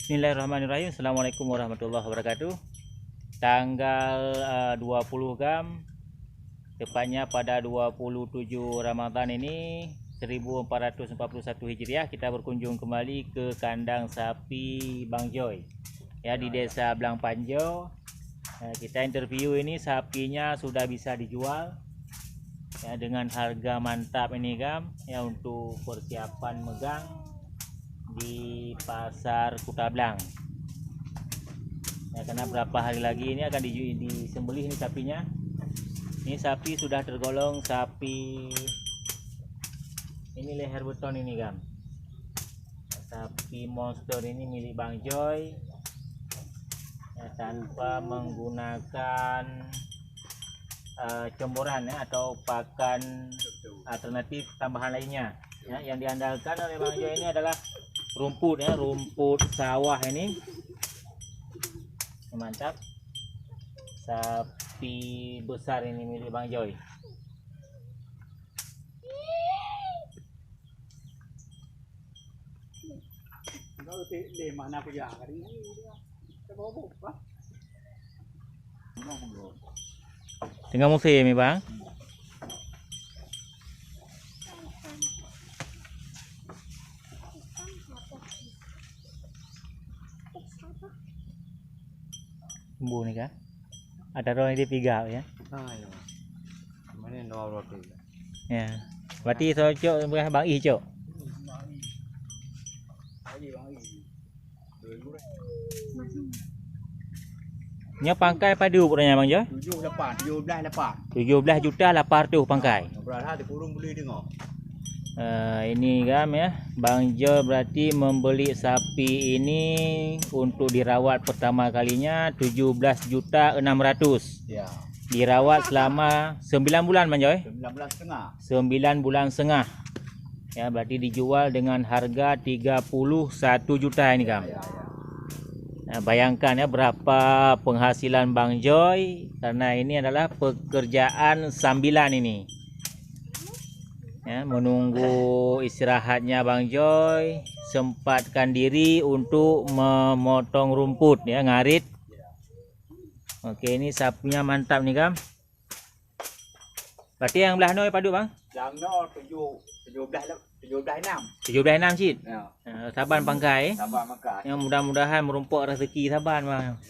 Bismillahirrahmanirrahim. Assalamualaikum warahmatullahi wabarakatuh. Tanggal 20 Gam, tepatnya pada 27 Ramadan ini 1441 Hijriah, kita berkunjung kembali ke kandang sapi Bang Joy ya, di Desa Blang Panjo. Kita interview ini, sapinya sudah bisa dijual ya, dengan harga mantap ini Gam ya, untuk persiapan megang di pasar Kuta Blang ya, karena berapa hari lagi ini akan disembelih ini sapinya. Ini sapi sudah tergolong sapi ini leher beton ini Gam, sapi monster ini milik Bang Joy ya, tanpa menggunakan comboran ya, atau pakan alternatif tambahan lainnya ya. Yang diandalkan oleh Bang Joy ini adalah rumput ya, rumput sawah ini mantap. Sapi besar ini milik Bang Joy. Tengah musim ini Bang. Tumbuh nih kan? Ada orang di pigau ya? Iya. Mana yang dua roti? Ya. Berarti cocok dengan Bang I cok. Nya pangkai padu puranya Bang Joy? 17 juta 800 pangkai. Berapa dikurung beli dengar? Ini Gam ya, Bang Joy berarti membeli sapi ini untuk dirawat pertama kalinya 17.600.000. Ya. Dirawat selama 9 bulan Bang Joy? 19,5. 9 bulan setengah. Ya, berarti dijual dengan harga 31 juta ini Gam. Ya. Nah, bayangkan ya berapa penghasilan Bang Joy, karena ini adalah pekerjaan sambilan ini. Ya, menunggu istirahatnya Bang Joy, sempatkan diri untuk memotong rumput ya, ngarit. Oke, ini sapinya mantap nih Gam. Berarti yang belah noi padu Bang? Yang no 17,6. 17,6 cit. Ya. Saban pangkai. Sabar makan. Yang mudah-mudahan merumpuk rezeki saban Bang.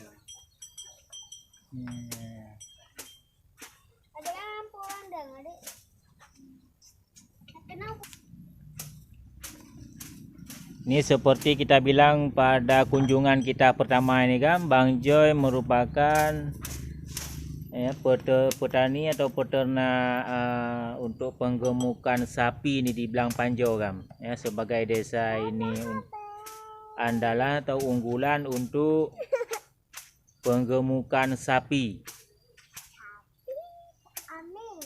Ada lampu landang, adik. Kenapa? Ini seperti kita bilang pada kunjungan kita pertama ini Gam, Bang Joy merupakan ya, petani atau peternak untuk penggemukan sapi ini di Blang Panjo Gam ya, sebagai desa ini andalan atau unggulan untuk penggemukan sapi. Amin.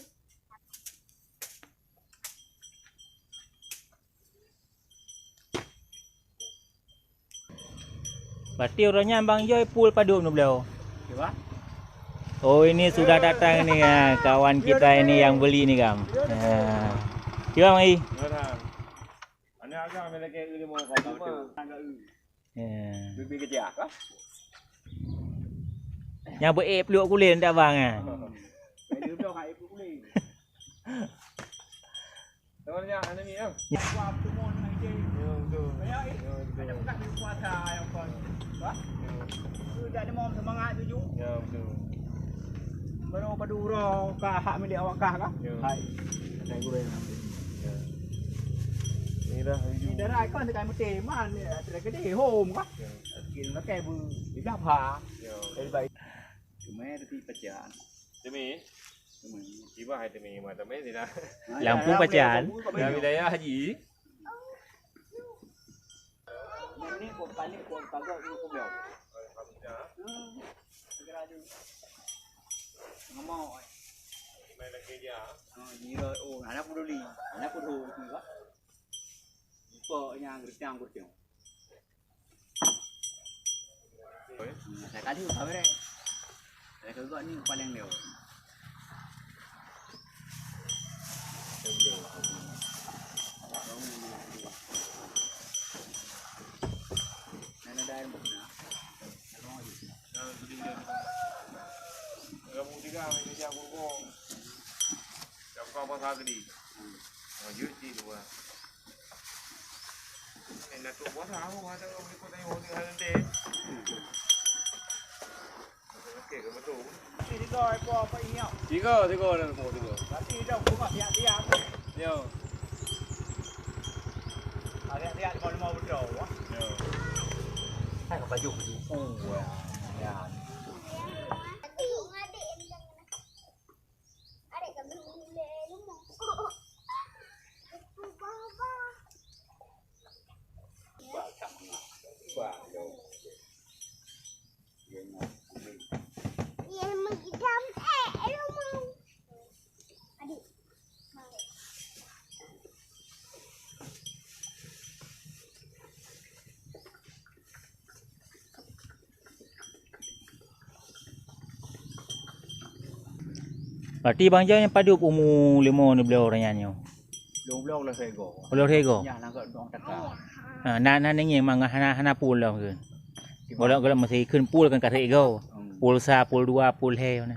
Berarti orangnya Bang Joy full padu nu beliau. Coba. Oh, ini sudah datang nih ya, kawan kita ini yang beli nih Gam. Nah, coba Bang I. Ana agak ambil lagi ini mau kau tu. Ya. Bibi kerja kah? Yang beep peluk kulit tak Bang ah. Dia dah ngai ikut ni. Sebenarnya ana ni ah. Wah, tu mon ngai je. Betul. Ya, ada bukan di puasa yang kon. Wah. Tu dah ada mom semangat tu. Ya, betul. Baru paduro ka hak milik awak kah kah? Hai. Saya gurau. Ya. Ni dah hiju. Ni dah kan dekat mesti man dekat kedai home kah? Ya. Kira nak kai bu di belakang. Ya. Dari baik. Cuma ada pecahan. Demi. Tiba hai demi mata mai dah. Lampu pecahan. Ya wilayah haji. Ini kok balik kok kagak aku bel. Alhamdulillah. Segera aja. Ngomong. Main lagi dia. Ni oh, anak peduli. Anak peduli juga. Pokoknya gertiang. Saya kali tahu deh. Saya kagak ni paling lewat. Nah, ada kuasa gede. Wajib sih dua. Enak tu kuasa aku ada orang ikut tanya orang hal ni. Okey, betul. Ini kau apa ini? Tiga dan kau tiga. Tapi dah rumah siap. Yo. Ada kalau mau betul. Yo. Hai kau baju. Oh, ya. Berarti Bang Jai yang padu umur 5 ni beliau orangnya ni. Belum lah saya go. Beliau rego. Ya nak dong taka. Ha nan ni mang hana pul lah ke. Golak masih keun pul kan kat rego. Pul sa pul 2 pul he na.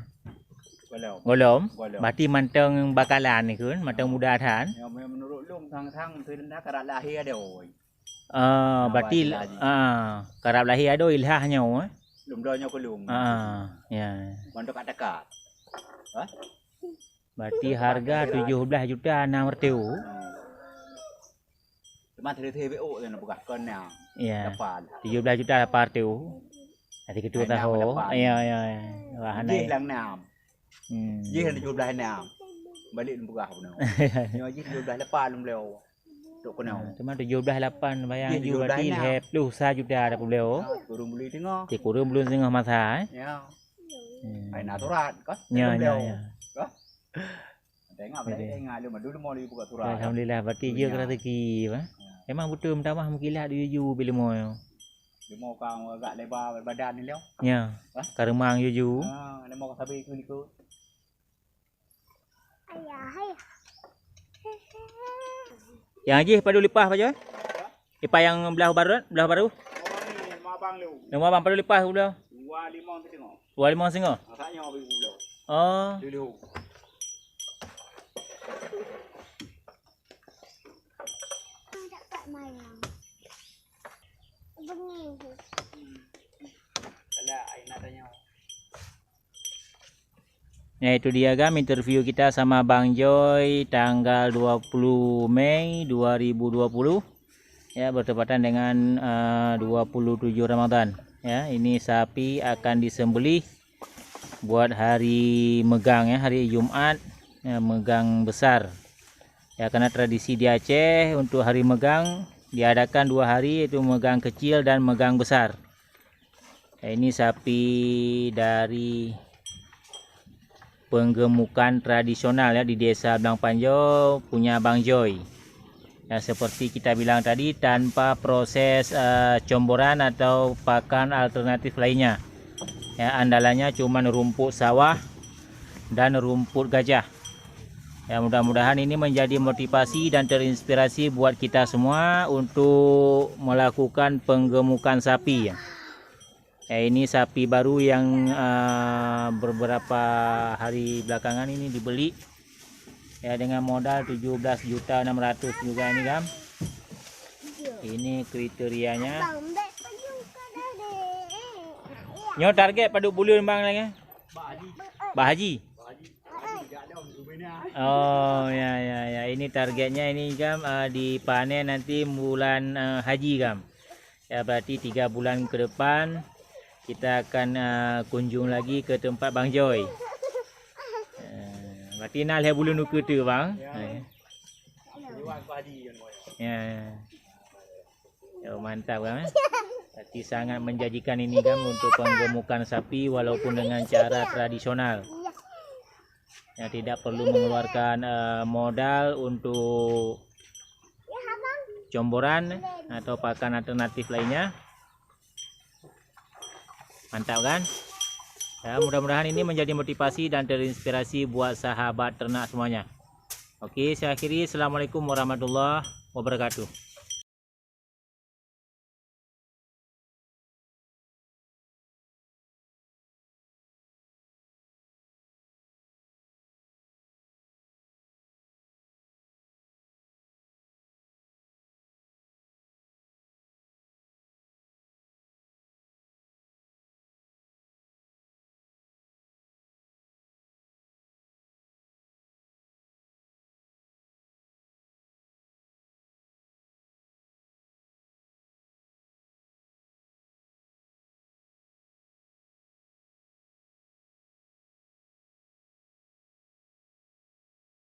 Golom. Berarti manteng bakalan ni keun, manteng muda than. Ya menurut lum thang tu dah karat lahir ada oi. Berarti karab lahir ada ilahnya Lum donya ko lum. Ya. Mandok kat dekat. Ha? Berarti harga 17 juta 600. Cuma TVO yang buka kon yang. Ya. Dapat. 17 juta 800. Nanti kedua tahu. Ya. Wah Dia lang nam. Dia Hmm. 17 nam. Balik buka pun. Nyo dia 17 lepas lum leo. Tok kono. Cuma 17.8 bayang Ya, you berarti 17.6. 21 juta dah beliau. Turun beli tengok. Kurang belum setengah masa Ya. Ai nak turat kan? Ya. Tengok tengok lu dulu mau buka turat. Alhamdulillah berarti dia rezeki bah. Memang betul mentawah mengkilat dia you bila mau. Dia mau kang agak lebar badan ni leo. Ya. Karemang you. Dia mau sabi ku ni ku. Yang aje padu lipas apa je? Lipas yang belah baru. Oh ni mabang lu. Yang abang padu lipas pula. 25 tu tengok. 25 setengah. Rasanya habis pula. Oh. Dulu. Alah, ai nak tanya. Ya itu dia kan interview kita sama Bang Joy tanggal 20 Mei 2020. Ya bertepatan dengan 27 Ramadan. Ya, ini sapi akan disembelih buat hari megang ya, hari Jumat ya, megang besar. Ya karena tradisi di Aceh untuk hari megang diadakan 2 hari, yaitu megang kecil dan megang besar. Ya, ini sapi dari penggemukan tradisional ya di Desa Blang Panjo punya Bang Joy. Ya, seperti kita bilang tadi tanpa proses comboran atau pakan alternatif lainnya. Ya, andalannya cuma rumput sawah dan rumput gajah. Ya, mudah-mudahan ini menjadi motivasi dan terinspirasi buat kita semua untuk melakukan penggemukan sapi ya. Ya, ini sapi baru yang beberapa hari belakangan ini dibeli. Ya dengan modal 17.600.000 juga ini kan. Ini kriterianya. Nyo target padu buluan bang lagi. Bah Haji. Oh ya. Ini targetnya ini kan dipanen nanti bulan haji kan. Ya berarti 3 bulan ke depan kita akan kunjung lagi ke tempat Bang Joy. Berarti nak lihat bulu nuku tu bang. Ya. Ya mantap kan. Berarti sangat menjanjikan ini kan untuk penggemukan sapi walaupun dengan cara tradisional. Ya tidak perlu mengeluarkan modal untuk comboran atau pakan alternatif lainnya. Mantap kan? Ya, mudah-mudahan ini menjadi motivasi dan terinspirasi buat sahabat ternak semuanya. Oke, saya akhiri. Assalamualaikum warahmatullahi wabarakatuh.